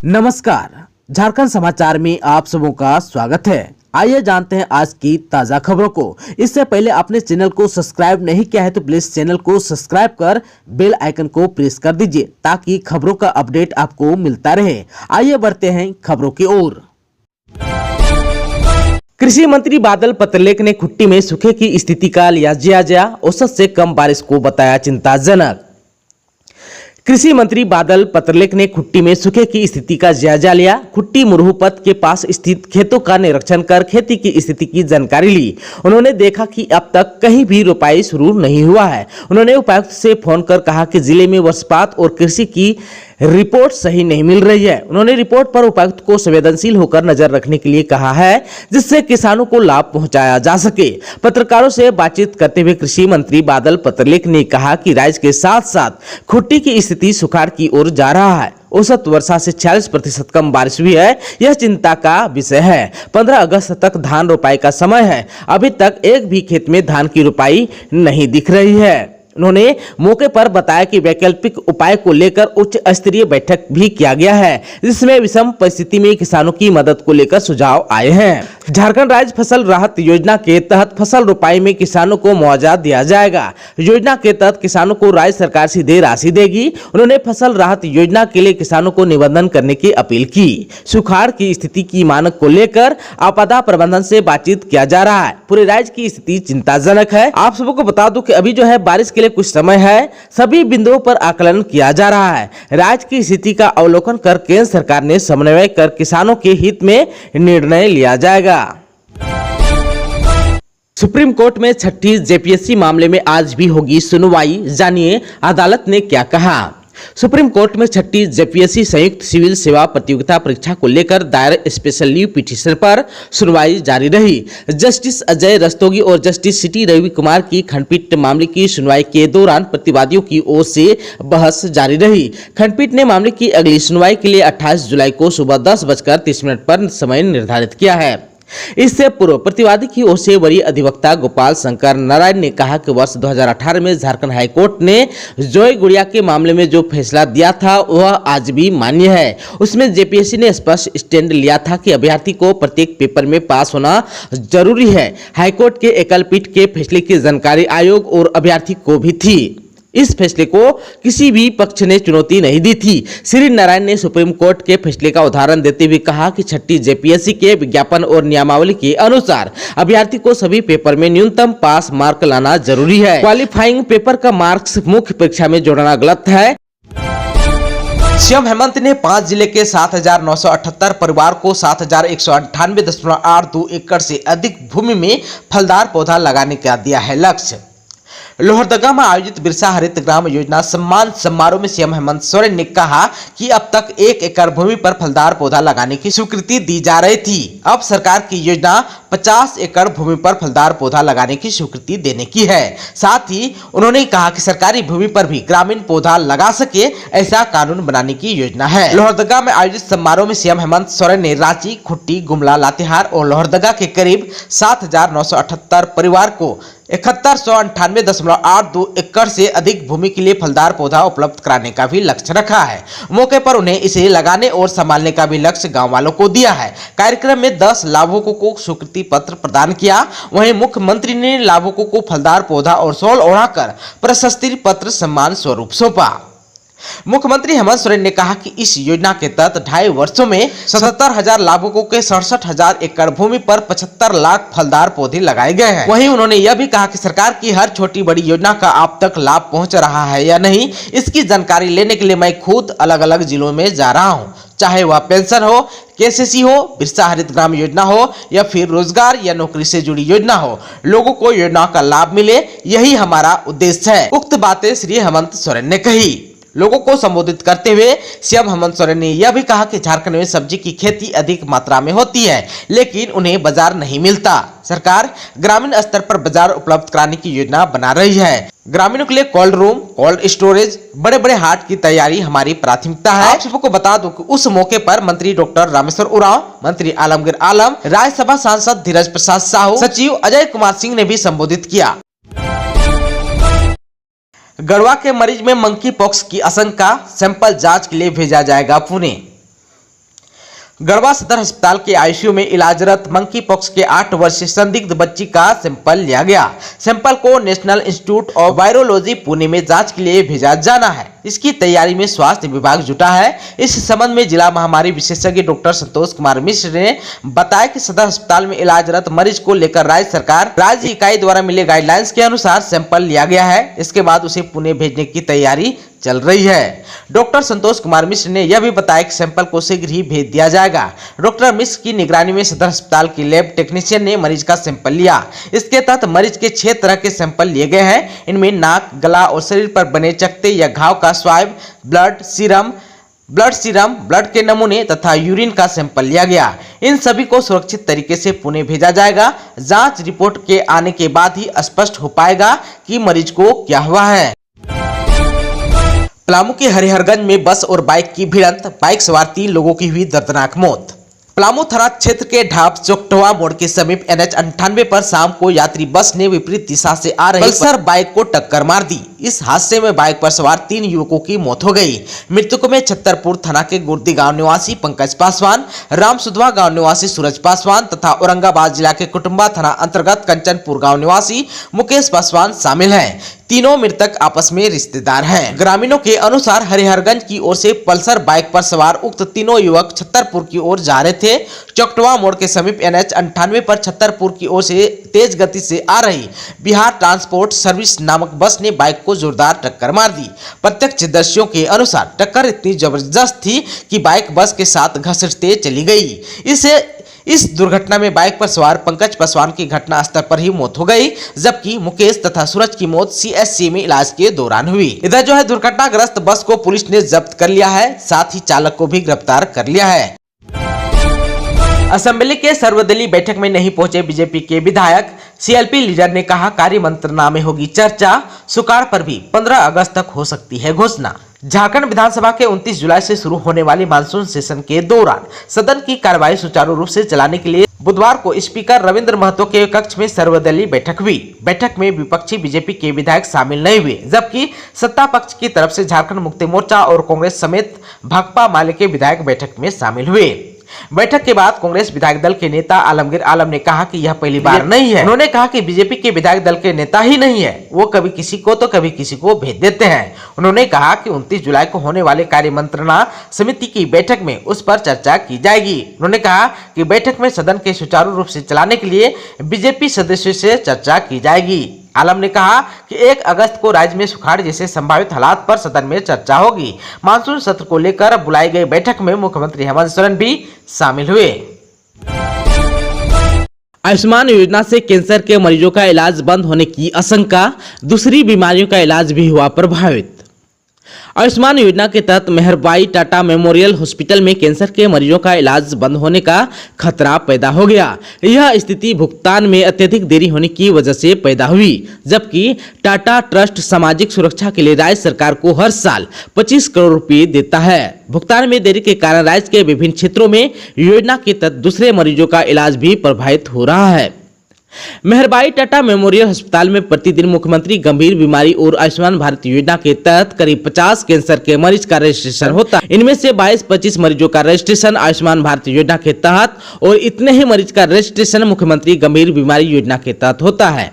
नमस्कार, झारखंड समाचार में आप सबों का स्वागत है। आइए जानते हैं आज की ताजा खबरों को। इससे पहले आपने चैनल को सब्सक्राइब नहीं किया है तो प्लीज चैनल को सब्सक्राइब कर बेल आइकन को प्रेस कर दीजिए ताकि खबरों का अपडेट आपको मिलता रहे। आइए बढ़ते हैं खबरों की ओर। कृषि मंत्री बादल पत्रलेख ने खुट्टी में सूखे की स्थिति का लिया जायजा, औसत से कम बारिश को बताया चिंताजनक। कृषि मंत्री बादल पत्रलेख ने खुट्टी में सूखे की स्थिति का जायजा लिया। खुट्टी मुरहू पथ के पास स्थित खेतों का निरीक्षण कर खेती की स्थिति की जानकारी ली। उन्होंने देखा कि अब तक कहीं भी रोपाई शुरू नहीं हुआ है। उन्होंने उपायुक्त से फोन कर कहा कि जिले में वर्षपात और कृषि की रिपोर्ट सही नहीं मिल रही है। उन्होंने रिपोर्ट पर उपायुक्त को संवेदनशील होकर नजर रखने के लिए कहा है, जिससे किसानों को लाभ पहुंचाया जा सके। पत्रकारों से बातचीत करते हुए कृषि मंत्री बादल पत्रलेख ने कहा कि राज्य के साथ साथ खुट्टी की स्थिति सुखाड़ की ओर जा रहा है। औसत वर्षा से 46% कम बारिश हुई है। यह चिंता का विषय है। 15 अगस्त तक धान रोपाई का समय है। अभी तक एक भी खेत में धान की रोपाई नहीं दिख रही है। उन्होंने मौके पर बताया कि वैकल्पिक उपाय को लेकर उच्च स्तरीय बैठक भी किया गया है, जिसमें विषम परिस्थिति में किसानों की मदद को लेकर सुझाव आए हैं। झारखंड राज्य फसल राहत योजना के तहत फसल रोपाई में किसानों को मुआवजा दिया जाएगा। योजना के तहत किसानों को राज्य सरकार सीधे राशि देगी। उन्होंने फसल राहत योजना के लिए किसानों को निबंधन करने की अपील की। सुखाड़ की स्थिति की मानक को लेकर आपदा प्रबंधन से बातचीत किया जा रहा है। पूरे राज्य की स्थिति चिंताजनक है। आप सबको बता दूं कि अभी जो है बारिश के कुछ समय है, सभी बिंदुओं पर आकलन किया जा रहा है। राज्य की स्थिति का अवलोकन कर केंद्र सरकार ने समन्वय कर किसानों के हित में निर्णय लिया जाएगा। सुप्रीम कोर्ट में छठी जेपीएससी मामले में आज भी होगी सुनवाई। जानिए अदालत ने क्या कहा। सुप्रीम कोर्ट में छठी जेपीएससी संयुक्त सिविल सेवा प्रतियोगिता परीक्षा को लेकर दायर स्पेशल लीव पिटीशन पर सुनवाई जारी रही। जस्टिस अजय रस्तोगी और जस्टिस सिटी रवि कुमार की खंडपीठ मामले की सुनवाई के दौरान प्रतिवादियों की ओर से बहस जारी रही। खंडपीठ ने मामले की अगली सुनवाई के लिए 28 जुलाई को सुबह 10:30 पर समय निर्धारित किया है। इससे पूर्व प्रतिवादी की ओर से वरीय अधिवक्ता गोपाल शंकर नारायण ने कहा कि वर्ष 2018 में झारखंड हाईकोर्ट ने जॉय गुड़िया के मामले में जो फैसला दिया था वह आज भी मान्य है। उसमें जेपीएससी ने स्पष्ट स्टैंड लिया था कि अभ्यर्थी को प्रत्येक पेपर में पास होना जरूरी है। हाईकोर्ट के एकल पीठ के फैसले की जानकारी आयोग और अभ्यर्थी को भी थी। इस फैसले को किसी भी पक्ष ने चुनौती नहीं दी थी। श्री नारायण ने सुप्रीम कोर्ट के फैसले का उदाहरण देते हुए कहा कि छठी जेपीएससी के विज्ञापन और नियमावली के अनुसार अभ्यर्थी को सभी पेपर में न्यूनतम पास मार्क लाना जरूरी है। क्वालिफाइंग पेपर का मार्क्स मुख्य परीक्षा में जोड़ना गलत है। सीएम हेमंत ने 5 जिले के 7,978 परिवार को 7,198.82 एकड़ से अधिक भूमि में फलदार पौधा लगाने का दिया है लक्ष्य। लोहरदगा में आयोजित बिरसा हरित ग्राम योजना सम्मान समारोह में सीएम हेमंत सोरेन ने कहा कि अब तक 1 एकड़ भूमि पर फलदार पौधा लगाने की स्वीकृति दी जा रही थी। अब सरकार की योजना 50 एकड़ भूमि पर फलदार पौधा लगाने की स्वीकृति देने की है। साथ ही उन्होंने कहा कि सरकारी भूमि पर भी ग्रामीण पौधा लगा सके ऐसा कानून बनाने की योजना है। लोहरदगा में आयोजित समारोह में सीएम हेमंत सोरेन ने रांची, खुट्टी, गुमला, लातेहार और लोहरदगा के करीब 7,978 परिवार को 7198.82 एकड़ से अधिक भूमि के लिए फलदार पौधा उपलब्ध कराने का भी लक्ष्य रखा है। मौके पर उन्हें इसे लगाने और संभालने का भी लक्ष्य गांव वालों को दिया है। कार्यक्रम में 10 लाभुकों को स्वीकृति पत्र प्रदान किया। वहीं मुख्यमंत्री ने लाभुकों को फलदार पौधा और शॉल ओढ़ाकर प्रशस्ति पत्र सम्मान स्वरूप सौंपा। मुख्यमंत्री हेमंत सोरेन ने कहा कि इस योजना के तहत 2.5 वर्षों में 77,000 लाभुकों के 67,000 एकड़ भूमि पर 75 लाख फलदार पौधे लगाए गए हैं। वहीं उन्होंने यह भी कहा कि सरकार की हर छोटी बड़ी योजना का आप तक लाभ पहुंच रहा है या नहीं, इसकी जानकारी लेने के लिए मैं खुद अलग अलग जिलों में जा रहा हूं। चाहे वह पेंशन हो, केसीसी हो, बिरसा हरित ग्राम योजना हो या फिर रोजगार या नौकरी से जुड़ी योजना हो, लोगों को योजना का लाभ मिले, यही हमारा उद्देश्य है। उक्त बातें श्री हेमंत सोरेन ने कही। लोगों को संबोधित करते हुए सीएम हेमंत सोरेन ने यह भी कहा कि झारखंड में सब्जी की खेती अधिक मात्रा में होती है, लेकिन उन्हें बाजार नहीं मिलता। सरकार ग्रामीण स्तर पर बाजार उपलब्ध कराने की योजना बना रही है। ग्रामीणों के लिए कोल्ड रूम, कोल्ड स्टोरेज, बड़े बड़े हाट की तैयारी हमारी प्राथमिकता है। आप सबको बता दूं कि उस मौके पर मंत्री डॉक्टर रामेश्वर उरांव, मंत्री आलमगीर आलम, राज्यसभा सांसद धीरज प्रसाद साहू, सचिव अजय कुमार सिंह ने भी संबोधित किया। गढ़वा के मरीज में मंकी पॉक्स की आशंका, सैंपल जांच के लिए भेजा जाएगा पुणे। गढ़वा सदर अस्पताल के आईसीयू में इलाजरत मंकी पॉक्स के 8 वर्षीय संदिग्ध बच्ची का सैंपल लिया गया। सैंपल को national institute of virology Pune में जांच के लिए भेजा जाना है। इसकी तैयारी में स्वास्थ्य विभाग जुटा है। इस संबंध में जिला महामारी विशेषज्ञ डॉक्टर संतोष कुमार मिश्र ने बताया कि सदर अस्पताल में इलाजरत मरीज को लेकर राज्य इकाई द्वारा मिले गाइडलाइंस के अनुसार सैंपल लिया गया है। इसके बाद उसे पुणे भेजने की तैयारी चल रही है। डॉक्टर संतोष कुमार मिश्र ने यह भी बताया कि सैंपल को शीघ्र ही भेज दिया जाएगा। डॉक्टर मिश्र की निगरानी में सदर अस्पताल की लैब टेक्नीशियन ने मरीज का सैंपल लिया। इसके तहत मरीज के 6 तरह के सैंपल लिए गए हैं। इनमें नाक, गला और शरीर पर बने चकते या घाव का स्वाब, ब्लड सीरम, ब्लड के नमूने तथा यूरिन का सैंपल लिया गया। इन सभी को सुरक्षित तरीके से पुणे भेजा जाएगा। जांच रिपोर्ट के आने के बाद ही स्पष्ट हो पाएगा कि मरीज को क्या हुआ है। पलामू के हरिहरगंज में बस और बाइक की भिड़ंत, बाइक सवार 3 लोगों की हुई दर्दनाक मौत। पलामू थाना क्षेत्र के ढाप चौकटवा मोड़ के समीप NH 98 पर शाम को यात्री बस ने विपरीत दिशा से आ रही पल्सर बाइक को टक्कर मार दी। इस हादसे में बाइक पर सवार 3 युवकों की मौत हो गई। मृतकों में छतरपुर थाना के गुर्दी गांव निवासी पंकज पासवान, रामसुधवा गांव निवासी सूरज पासवान तथा औरंगाबाद जिला के कुटुंबा थाना अंतर्गत कंचनपुर गांव निवासी मुकेश पासवान शामिल हैं। तीनों मृतक आपस में रिश्तेदार हैं। ग्रामीणों के अनुसार हरिहरगंज की ओर से पल्सर बाइक पर सवार उक्त तीनों युवक छतरपुर की ओर जा रहे थे। चौकटवा मोड़ के समीप NH 98 पर छतरपुर की ओर से तेज गति से आ रही बिहार ट्रांसपोर्ट सर्विस नामक बस ने बाइक को जोरदार टक्कर मार दी। प्रत्यक्षदर्शियों के अनुसार टक्कर इतनी जबरदस्त थी कि बाइक बस के साथ घसीटते चली गई। इस दुर्घटना में बाइक पर सवार पंकज पासवान की घटना स्थल पर ही मौत हो गई, जबकि मुकेश तथा सूरज की मौत CSC में इलाज के दौरान हुई। इधर जो है दुर्घटनाग्रस्त बस को पुलिस ने जब्त कर लिया है, साथ ही चालक को भी गिरफ्तार कर लिया है। असेंबली के सर्वदलीय बैठक में नहीं पहुंचे बीजेपी के विधायक, CLP लीडर ने कहा कार्य मंत्रणा में होगी चर्चा, सुकाड़ पर भी 15 अगस्त तक हो सकती है घोषणा। झारखंड विधानसभा के 29 जुलाई से शुरू होने वाली मानसून सेशन के दौरान सदन की कार्यवाही सुचारू रूप से चलाने के लिए बुधवार को स्पीकर रविंद्र महतो के कक्ष में सर्वदलीय बैठक हुई। बैठक में विपक्षी बीजेपी के विधायक शामिल नहीं हुए, जबकि सत्ता पक्ष की तरफ से झारखंड मुक्ति मोर्चा और कांग्रेस समेत भाकपा माले के विधायक बैठक में शामिल हुए। बैठक के बाद कांग्रेस विधायक दल के नेता आलमगीर आलम ने कहा कि यह पहली बार नहीं है। उन्होंने कहा कि बीजेपी के विधायक दल के नेता ही नहीं है, वो कभी किसी को तो कभी किसी को भेज देते हैं। उन्होंने कहा कि 29 जुलाई को होने वाले कार्य मंत्रणा समिति की बैठक में उस पर चर्चा की जाएगी। उन्होंने कहा कि बैठक में सदन के सुचारू रूप से चलाने के लिए बीजेपी सदस्यों से चर्चा की जाएगी। आलम ने कहा कि 1 अगस्त को राज्य में सुखाड़ जैसे संभावित हालात पर सदन में चर्चा होगी। मानसून सत्र को लेकर बुलाई गई बैठक में मुख्यमंत्री हेमंत सोरेन भी शामिल हुए। आयुष्मान योजना से कैंसर के मरीजों का इलाज बंद होने की आशंका, दूसरी बीमारियों का इलाज भी हुआ प्रभावित। आयुष्मान योजना के तहत मेहरबाई टाटा मेमोरियल हॉस्पिटल में कैंसर के मरीजों का इलाज बंद होने का खतरा पैदा हो गया। यह स्थिति भुगतान में अत्यधिक देरी होने की वजह से पैदा हुई, जबकि टाटा ट्रस्ट सामाजिक सुरक्षा के लिए राज्य सरकार को हर साल 25 करोड़ रुपए देता है। भुगतान में देरी के कारण राज्य के विभिन्न क्षेत्रों में योजना के तहत दूसरे मरीजों का इलाज भी प्रभावित हो रहा है। मेहरबाई टाटा मेमोरियल अस्पताल में प्रतिदिन मुख्यमंत्री गंभीर बीमारी और आयुष्मान भारत योजना के तहत करीब 50 कैंसर के मरीज का रजिस्ट्रेशन होता है। इनमें से 22-25 मरीजों का रजिस्ट्रेशन आयुष्मान भारत योजना के तहत और इतने ही मरीज का रजिस्ट्रेशन मुख्यमंत्री गंभीर बीमारी योजना के तहत होता है।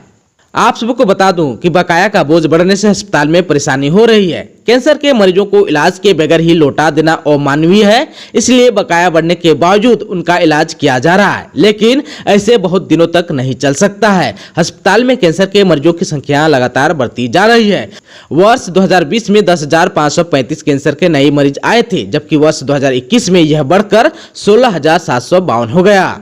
आप सबको बता दूं कि बकाया का बोझ बढ़ने से अस्पताल में परेशानी हो रही है। कैंसर के मरीजों को इलाज के बगैर ही लौटा देना अमानवीय है, इसलिए बकाया बढ़ने के बावजूद उनका इलाज किया जा रहा है, लेकिन ऐसे बहुत दिनों तक नहीं चल सकता है। अस्पताल में कैंसर के मरीजों की संख्या लगातार बढ़ती जा रही है। वर्ष 2020 में 10,535 कैंसर के नए मरीज आए थे, जबकि वर्ष 2021 में यह बढ़कर 16,752 हो गया।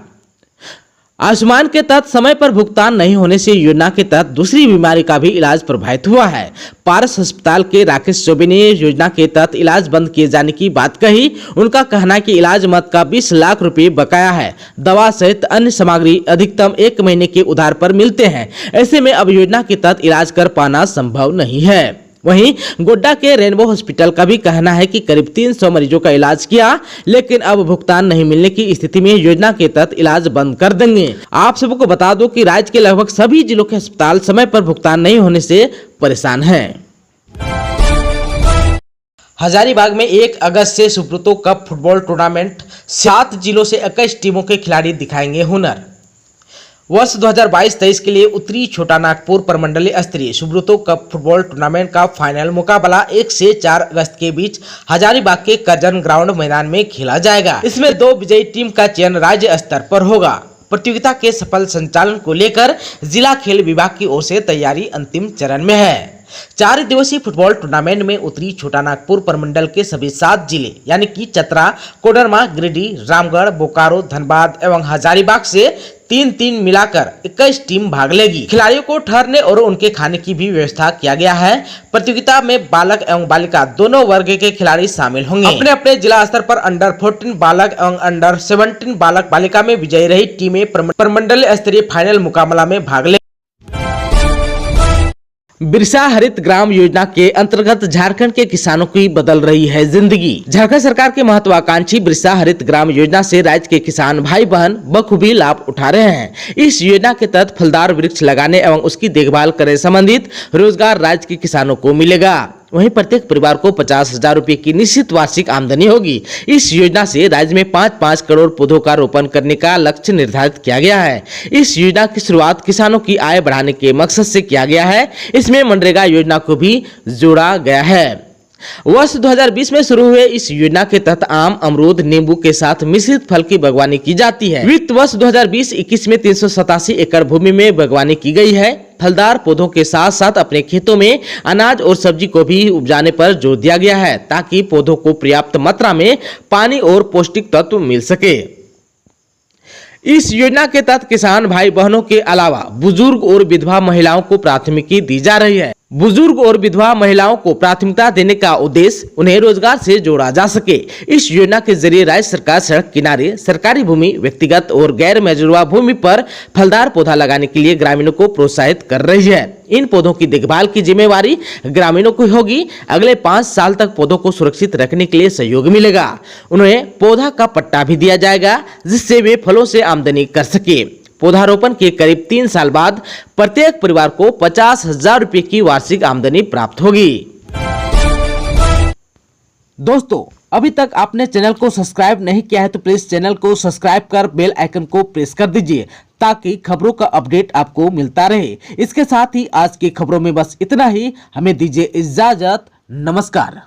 आयुष्मान के तहत समय पर भुगतान नहीं होने से योजना के तहत दूसरी बीमारी का भी इलाज प्रभावित हुआ है। पारस अस्पताल के राकेश चौबे ने योजना के तहत इलाज बंद किए जाने की बात कही। उनका कहना है कि इलाज मद का 20 लाख रुपए बकाया है। दवा सहित अन्य सामग्री अधिकतम 1 महीने के उधार पर मिलते हैं। ऐसे में अब योजना के तहत इलाज कर पाना संभव नहीं है। वहीं गोड्डा के रेनबो हॉस्पिटल का भी कहना है कि करीब 300 मरीजों का इलाज किया, लेकिन अब भुगतान नहीं मिलने की स्थिति में योजना के तहत इलाज बंद कर देंगे। आप सबको बता दो कि राज्य के लगभग सभी जिलों के अस्पताल समय पर भुगतान नहीं होने से परेशान हैं। हजारीबाग में 1 अगस्त से सुब्रतो कप फुटबॉल टूर्नामेंट 7 जिलों से 21 टीमों के खिलाड़ी दिखाएंगे हुनर। वर्ष 2022-23 के लिए उत्तरी छोटा नागपुर प्रमंडलीय स्तरीय सुब्रतो कप फुटबॉल टूर्नामेंट का फाइनल मुकाबला 1 से 4 अगस्त के बीच हजारीबाग के करजन ग्राउंड मैदान में खेला जाएगा। इसमें 2 विजयी टीम का चयन राज्य स्तर पर होगा। प्रतियोगिता के सफल संचालन को लेकर जिला खेल विभाग की ओर से तैयारी अंतिम चरण में है। 4 दिवसीय फुटबॉल टूर्नामेंट में उत्तरी छोटा नागपुर प्रमंडल के सभी 7 जिले यानी कि चतरा, कोडरमा, गिरिडीह, रामगढ़, बोकारो, धनबाद एवं हजारीबाग से 3-3 मिलाकर 21 टीम भाग लेगी। खिलाड़ियों को ठहरने और उनके खाने की भी व्यवस्था किया गया है। प्रतियोगिता में बालक एवं बालिका दोनों वर्ग के खिलाड़ी शामिल होंगे। अपने अपने जिला स्तर पर अंडर 14 बालक एवं अंडर 17 बालक बालिका में विजयी रही टीमें प्रमंडलीय स्तरीय फाइनल मुकाबला में भाग लेंगी। बिरसा हरित ग्राम योजना के अंतर्गत झारखंड के किसानों की बदल रही है जिंदगी। झारखंड सरकार के महत्वाकांक्षी बिरसा हरित ग्राम योजना से राज्य के किसान भाई बहन बखूबी लाभ उठा रहे हैं। इस योजना के तहत फलदार वृक्ष लगाने एवं उसकी देखभाल करने संबंधित रोजगार राज्य के किसानों को मिलेगा। वहीं प्रत्येक परिवार को 50,000 रुपए की निश्चित वार्षिक आमदनी होगी। इस योजना से राज्य में 5-5 करोड़ पौधों का रोपण करने का लक्ष्य निर्धारित किया गया है। इस योजना की शुरुआत किसानों की आय बढ़ाने के मकसद से किया गया है। इसमें मनरेगा योजना को भी जोड़ा गया है। वर्ष 2020 में शुरू हुए इस योजना के तहत आम, अमरूद, नींबू के साथ मिश्रित फल की बागवानी की जाती है। वित्त वर्ष 2020-21 में 387 एकड़ भूमि में बागवानी की गई है। फलदार पौधों के साथ साथ अपने खेतों में अनाज और सब्जी को भी उपजाने पर जोर दिया गया है ताकि पौधों को पर्याप्त मात्रा में पानी और पौष्टिक तत्व मिल सके। इस योजना के तहत किसान भाई बहनों के अलावा बुजुर्ग और विधवा महिलाओं को प्राथमिकता दी जा रही है। बुजुर्ग और विधवा महिलाओं को प्राथमिकता देने का उद्देश्य उन्हें रोजगार से जोड़ा जा सके। इस योजना के जरिए राज्य सरकार सड़क किनारे, सरकारी भूमि, व्यक्तिगत और गैर मजरूआ भूमि पर फलदार पौधा लगाने के लिए ग्रामीणों को प्रोत्साहित कर रही है। इन पौधों की देखभाल की जिम्मेवारी ग्रामीणों को होगी। अगले 5 साल तक पौधों को सुरक्षित रखने के लिए सहयोग मिलेगा। उन्हें पौधा का पट्टा भी दिया जाएगा जिससे वे फलों से आमदनी कर सके। पौधारोपण के करीब 3 साल बाद प्रत्येक परिवार को 50,000 रुपए की वार्षिक आमदनी प्राप्त होगी। दोस्तों, अभी तक आपने चैनल को सब्सक्राइब नहीं किया है तो प्लीज चैनल को सब्सक्राइब कर बेल आइकन को प्रेस कर दीजिए ताकि खबरों का अपडेट आपको मिलता रहे। इसके साथ ही आज की खबरों में बस इतना ही। हमें दीजिए इजाजत। नमस्कार।